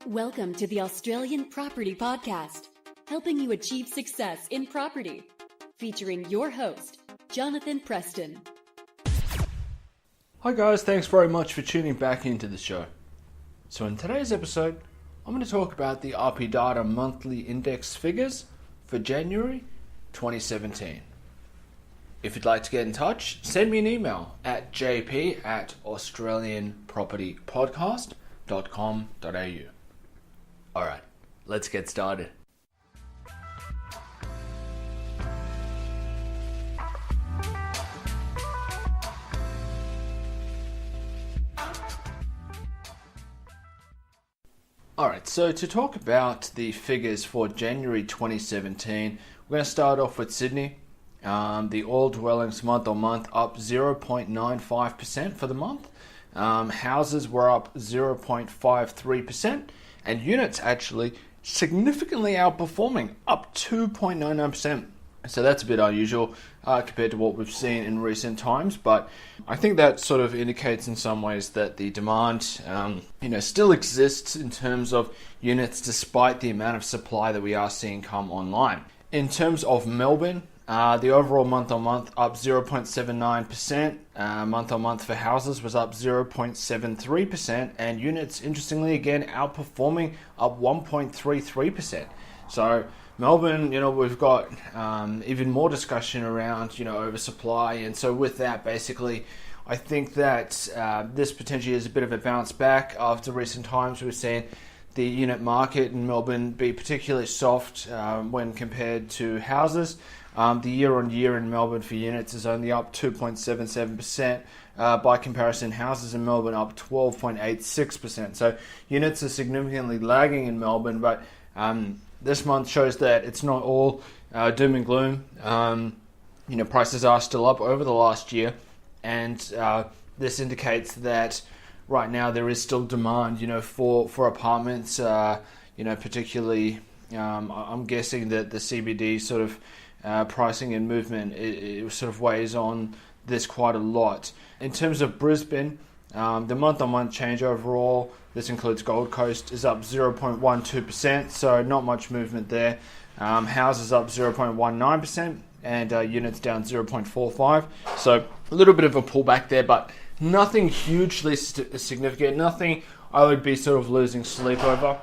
Welcome to the Australian Property Podcast, helping you achieve success in property. Featuring your host, Jonathan Preston. Hi guys, thanks very much for tuning back into the show. So in today's episode, I'm going to talk about the RP Data monthly index figures for January 2017. If you'd like to get in touch, send me an email at jp@australianpropertypodcast.com.au. Alright, let's get started. Alright, so to talk about the figures for January 2017, we're going to start off with Sydney. The all dwellings month on month up 0.95% for the month. Houses were up 0.53%, and units actually significantly outperforming, up 2.99%. So that's a bit unusual compared to what we've seen in recent times, but I think that sort of indicates in some ways that the demand still exists in terms of units despite the amount of supply that we are seeing come online. In terms of Melbourne, the overall month-on-month up 0.79%. Month-on-month for houses was up 0.73%. And units, interestingly, again, outperforming up 1.33%. So Melbourne, we've got even more discussion around, oversupply. And so with that, basically, I think that this potentially is a bit of a bounce back after recent times. We've seen the unit market in Melbourne be particularly soft when compared to houses. The year-on-year in Melbourne for units is only up 2.77%. By comparison, houses in Melbourne up 12.86%. So units are significantly lagging in Melbourne, but this month shows that it's not all doom and gloom. Prices are still up over the last year, and this indicates that right now there is still demand, for apartments. Particularly, I'm guessing that the CBD sort of pricing and movement, it sort of weighs on this quite a lot. In terms of Brisbane, the month-on-month change overall, this includes Gold Coast, is up 0.12%, so not much movement there. Houses up 0.19% and units down 0.45%, so a little bit of a pullback there, but nothing hugely significant, nothing I would be sort of losing sleep over.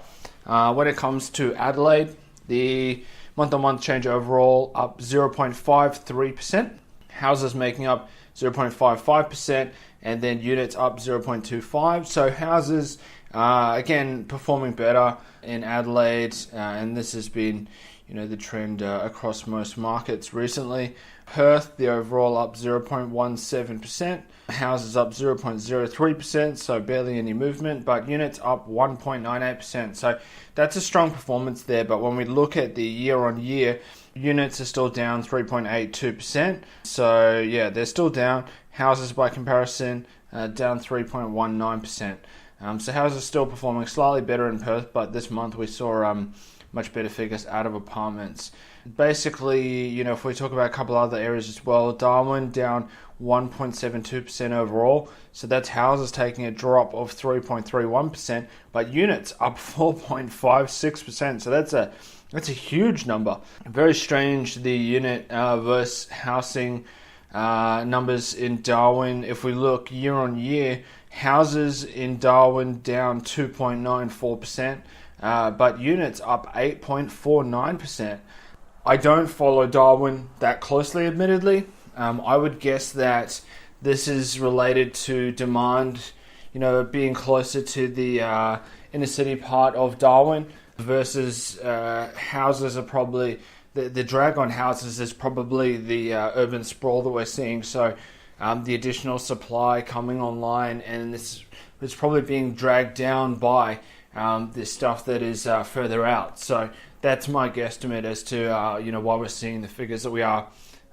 When it comes to Adelaide, the month-on-month change overall up 0.53%, houses making up 0.55%, and then units up 0.25%. So houses, again, performing better in Adelaide, and this has been, the trend across most markets recently. Perth, the overall up 0.17%, houses up 0.03%, so barely any movement, but units up 1.98%. So that's a strong performance there, but when we look at the year-on-year, units are still down 3.82%. So yeah, they're still down. Houses by comparison down 3.19%. So houses still performing slightly better in Perth, but this month we saw much better figures out of apartments. Basically, if we talk about a couple other areas as well, Darwin down 1.72% overall. So that's houses taking a drop of 3.31%, but units up 4.56%. So that's a huge number. Very strange, the unit versus housing numbers in Darwin. If we look year on year, houses in Darwin down 2.94%, but units up 8.49%. I don't follow Darwin that closely, admittedly. I would guess that this is related to demand, being closer to the inner city part of Darwin versus houses are probably, the drag on houses is probably the urban sprawl that we're seeing. So the additional supply coming online, and this is probably being dragged down by this stuff that is further out. So that's my guesstimate as to why we're seeing the figures that we are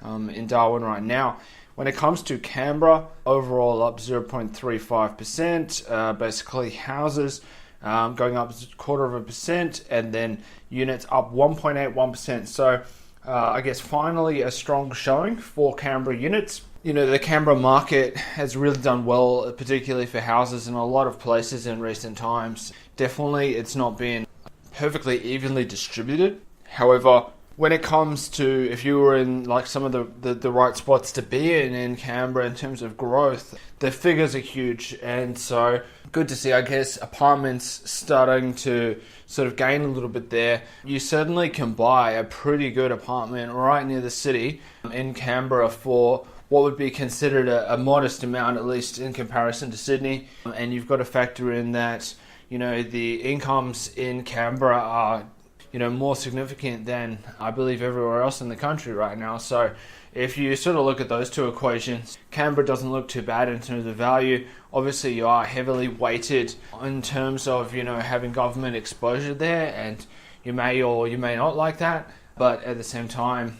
in Darwin right now. When it comes to Canberra, overall up 0.35%. Basically houses going up 0.25%, and then units up 1.81%. So I guess finally a strong showing for Canberra units. The Canberra market has really done well, particularly for houses in a lot of places in recent times. Definitely, it's not been perfectly evenly distributed. However, when it comes to if you were in like some of the right spots to be in Canberra in terms of growth, the figures are huge, and so good to see, I guess, apartments starting to sort of gain a little bit there. You certainly can buy a pretty good apartment right near the city in Canberra for what would be considered a modest amount, at least in comparison to Sydney. And you've got to factor in that, the incomes in Canberra are more significant than I believe everywhere else in the country right now. So if you sort of look at those two equations, Canberra doesn't look too bad in terms of value. Obviously, you are heavily weighted in terms of, having government exposure there, and you may or you may not like that. But at the same time,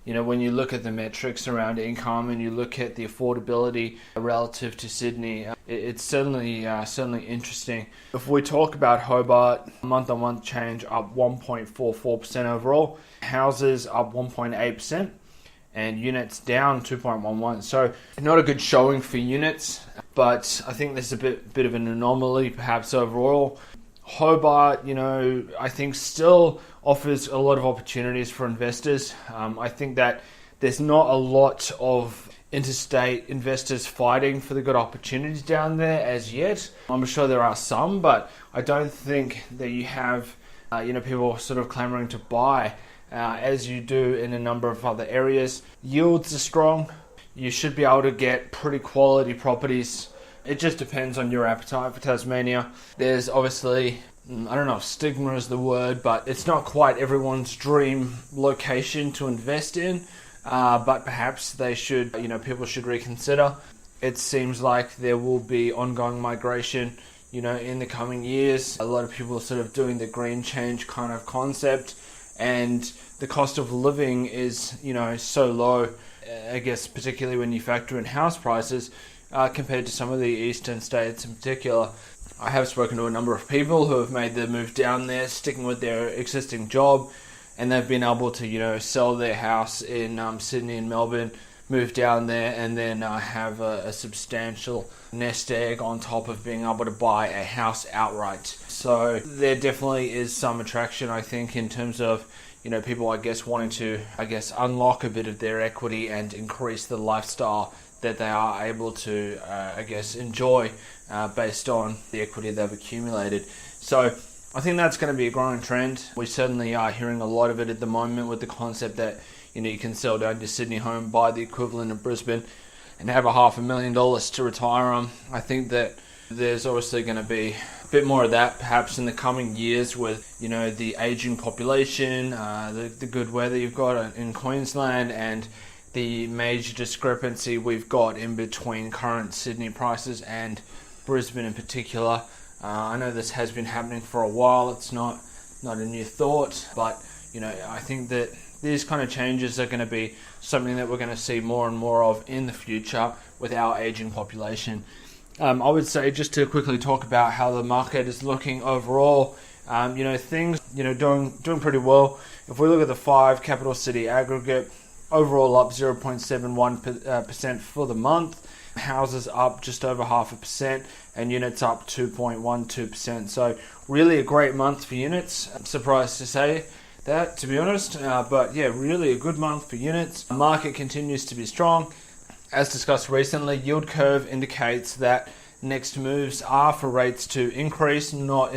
when you look at the metrics around income and you look at the affordability relative to Sydney, it's certainly interesting. If we talk about Hobart, month-on-month change up 1.44% overall, houses up 1.8%, and units down 2.11%. So not a good showing for units, but I think there's a bit of an anomaly perhaps overall. Hobart, I think still offers a lot of opportunities for investors. I think that there's not a lot of interstate investors fighting for the good opportunities down there as yet. I'm sure there are some, but I don't think that you have, people sort of clamoring to buy as you do in a number of other areas. Yields are strong. You should be able to get pretty quality properties. It just depends on your appetite for Tasmania. There's obviously, I don't know if stigma is the word, but it's not quite everyone's dream location to invest in. But perhaps they should, people should reconsider. It seems like there will be ongoing migration, in the coming years. A lot of people are sort of doing the green change kind of concept, and the cost of living is, so low, I guess, particularly when you factor in house prices, compared to some of the eastern states in particular. I have spoken to a number of people who have made the move down there, sticking with their existing job, and they've been able to, sell their house in Sydney and Melbourne, move down there, and then have a substantial nest egg on top of being able to buy a house outright. So there definitely is some attraction, I think, in terms of, people, I guess, wanting to, unlock a bit of their equity and increase the lifestyle that they are able to, enjoy based on the equity they've accumulated. So I think that's going to be a growing trend. We certainly are hearing a lot of it at the moment with the concept that, you can sell down your Sydney home, buy the equivalent of Brisbane, and have $500,000 to retire on. I think that there's obviously going to be a bit more of that perhaps in the coming years with, the aging population, the good weather you've got in Queensland, and the major discrepancy we've got in between current Sydney prices and Brisbane in particular. I know this has been happening for a while. It's not a new thought, but I think that these kind of changes are going to be something that we're going to see more and more of in the future with our aging population. I would say, just to quickly talk about how the market is looking overall, things doing pretty well. If we look at the 5 capital city aggregate, overall up 0.71% for the month. Houses up just over 0.5%, and units up 2.12%. So really a great month for units. I'm surprised to say that, to be honest. But yeah, really a good month for units. The market continues to be strong. As discussed recently, yield curve indicates that next moves are for rates to increase, not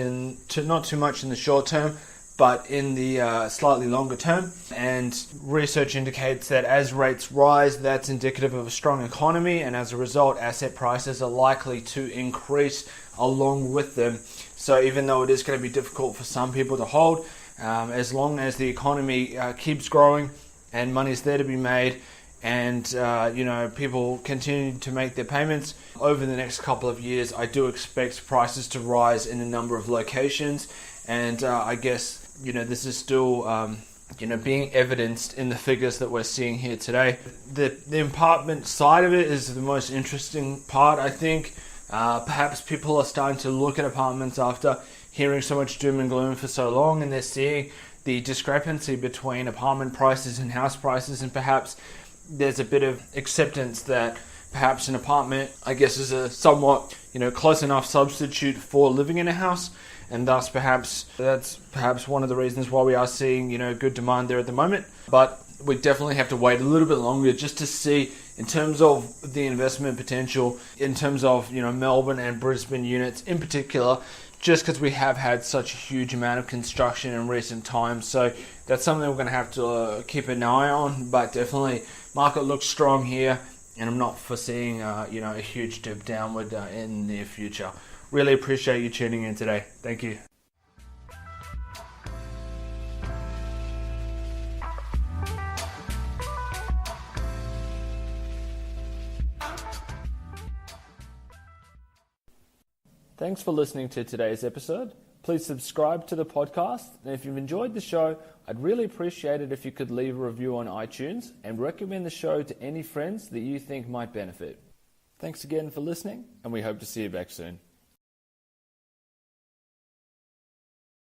too much in the short term, but in the slightly longer term. And research indicates that as rates rise, that's indicative of a strong economy, and as a result, asset prices are likely to increase along with them. So even though it is going to be difficult for some people to hold, as long as the economy keeps growing and money's there to be made, and people continue to make their payments over the next couple of years, I do expect prices to rise in a number of locations. And I guess this is still being evidenced in the figures that we're seeing here today. The apartment side of it is the most interesting part, I think. Perhaps people are starting to look at apartments after hearing so much doom and gloom for so long, and they're seeing the discrepancy between apartment prices and house prices, and perhaps there's a bit of acceptance that perhaps an apartment, I guess, is a somewhat, close enough substitute for living in a house, and thus that's perhaps one of the reasons why we are seeing, good demand there at the moment. But we definitely have to wait a little bit longer just to see, in terms of the investment potential, in terms of, Melbourne and Brisbane units in particular, just because we have had such a huge amount of construction in recent times. So that's something we're going to have to keep an eye on, but definitely market looks strong here. And I'm not foreseeing, a huge dip downward in the near future. Really appreciate you tuning in today. Thank you. Thanks for listening to today's episode. Please subscribe to the podcast, and if you've enjoyed the show, I'd really appreciate it if you could leave a review on iTunes and recommend the show to any friends that you think might benefit. Thanks again for listening, and we hope to see you back soon.